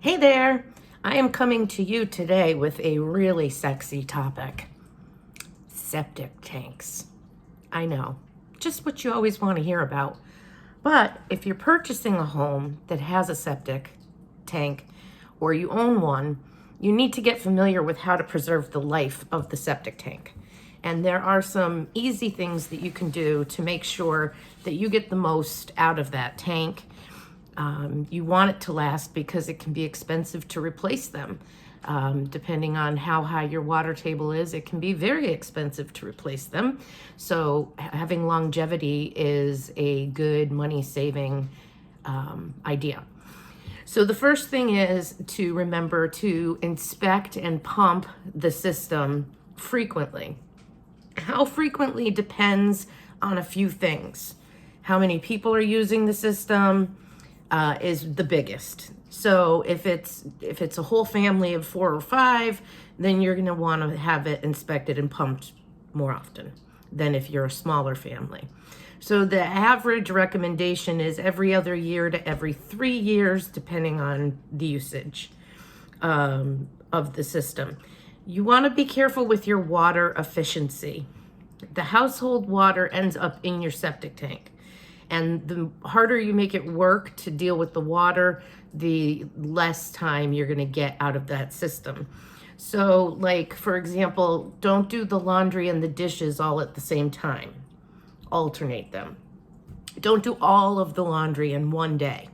Hey there! I am coming to you today with a really sexy topic. Septic tanks. I know, just what you always want to hear about. But if you're purchasing a home that has a septic tank or you own one, you need to get familiar with how to preserve the life of the septic tank. And there are some easy things that you can do to make sure that you get the most out of that tank. You want it to last because it can be expensive to replace them. Depending on how high your water table is, it can be very expensive to replace them. So having longevity is a good money-saving idea. So the first thing is to remember to inspect and pump the system frequently. How frequently depends on a few things. How many people are using the system is the biggest. So if it's a whole family of 4 or 5, then you're going to want to have it inspected and pumped more often than if you're a smaller family. So the average recommendation is every other year to every 3 years, depending on the usage of the system. You want to be careful with your water efficiency. The household water ends up in your septic tank. And the harder you make it work to deal with the water, the less time you're going to get out of that system. So, like, for example, don't do the laundry and the dishes all at the same time. Alternate them. Don't do all of the laundry in one day.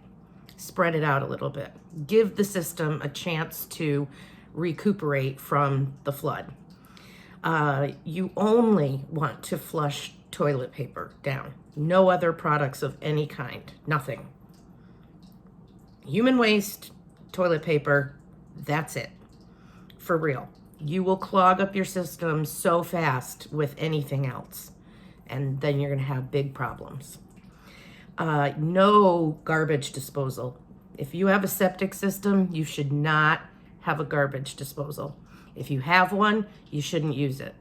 Spread it out a little bit. Give the system a chance to recuperate from the flood. You only want to flush toilet paper down. No other products of any kind. Nothing. Human waste, toilet paper, that's it. For real. You will clog up your system so fast with anything else. And then you're going to have big problems. No garbage disposal. If you have a septic system, you should not have a garbage disposal. If you have one, you shouldn't use it.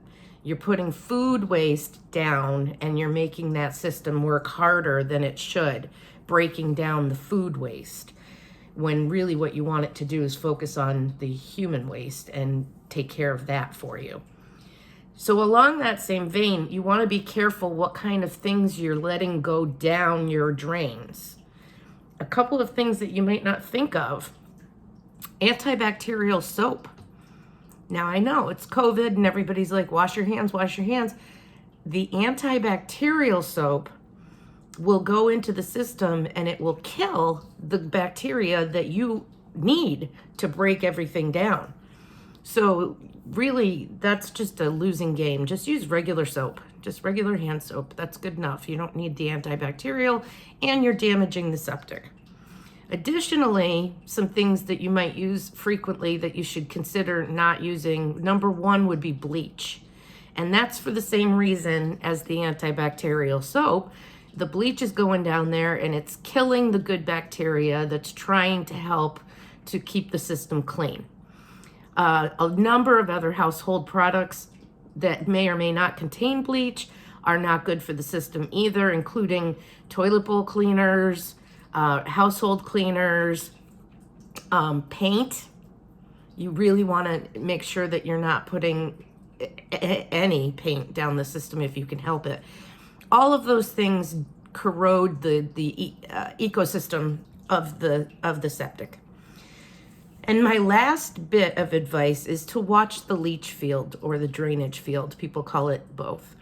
You're putting food waste down and you're making that system work harder than it should, breaking down the food waste, when really what you want it to do is focus on the human waste and take care of that for you. So along that same vein, you want to be careful what kind of things you're letting go down your drains. A couple of things that you might not think of. Antibacterial soap. Now, I know it's COVID and everybody's like, wash your hands, wash your hands. The antibacterial soap will go into the system and it will kill the bacteria that you need to break everything down. So really, that's just a losing game. Just use regular soap, just regular hand soap. That's good enough. You don't need the antibacterial and you're damaging the septic. Additionally, some things that you might use frequently that you should consider not using. Number 1 would be bleach. And that's for the same reason as the antibacterial soap. The bleach is going down there and it's killing the good bacteria that's trying to help to keep the system clean. A number of other household products that may or may not contain bleach are not good for the system either, including toilet bowl cleaners, household cleaners, paint. You really want to make sure that you're not putting any paint down the system if you can help it. All of those things corrode the ecosystem of the septic. And my last bit of advice is to watch the leach field or the drainage field. People call it both.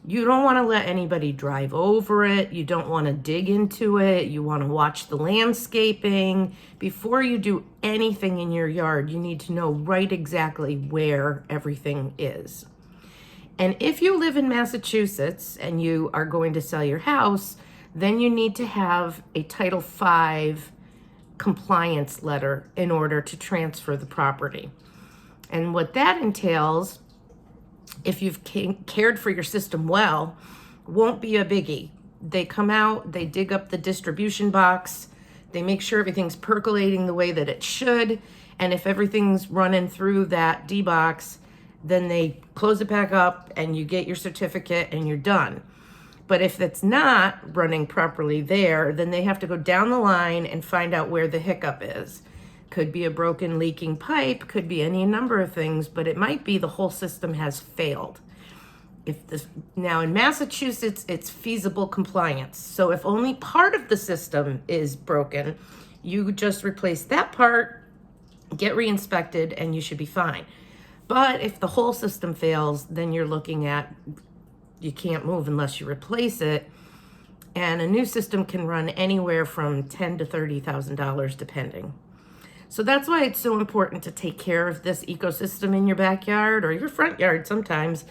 You don't want to let anybody drive over it. You don't want to dig into it. You want to watch the landscaping. Before you do anything in your yard, you need to know right exactly where everything is. And if you live in Massachusetts and you are going to sell your house, then you need to have a Title V compliance letter in order to transfer the property. And what that entails, if you've cared for your system well, won't be a biggie. They come out, they dig up the distribution box, they make sure everything's percolating the way that it should, and if everything's running through that D-box, then they close it back up and you get your certificate and you're done. But if it's not running properly there, then they have to go down the line and find out where the hiccup is. Could be a broken leaking pipe, could be any number of things, but it might be the whole system has failed. Now in Massachusetts, it's feasible compliance. So if only part of the system is broken, you just replace that part, get re-inspected, and you should be fine. But if the whole system fails, then you're looking at, you can't move unless you replace it. And a new system can run anywhere from $10,000 to $30,000 depending. So that's why it's so important to take care of this ecosystem in your backyard or your front yard sometimes.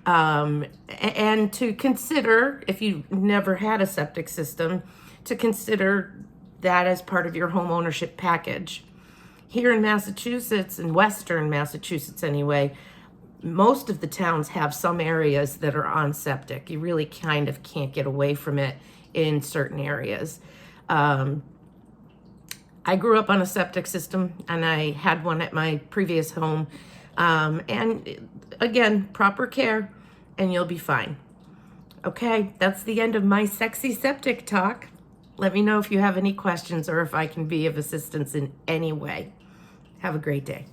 And to consider, if you've never had a septic system, to consider that as part of your home ownership package. Here in Massachusetts, in Western Massachusetts anyway, most of the towns have some areas that are on septic. You really kind of can't get away from it in certain areas. I grew up on a septic system, and I had one at my previous home. And again, proper care, and you'll be fine. Okay, that's the end of my sexy septic talk. Let me know if you have any questions or if I can be of assistance in any way. Have a great day.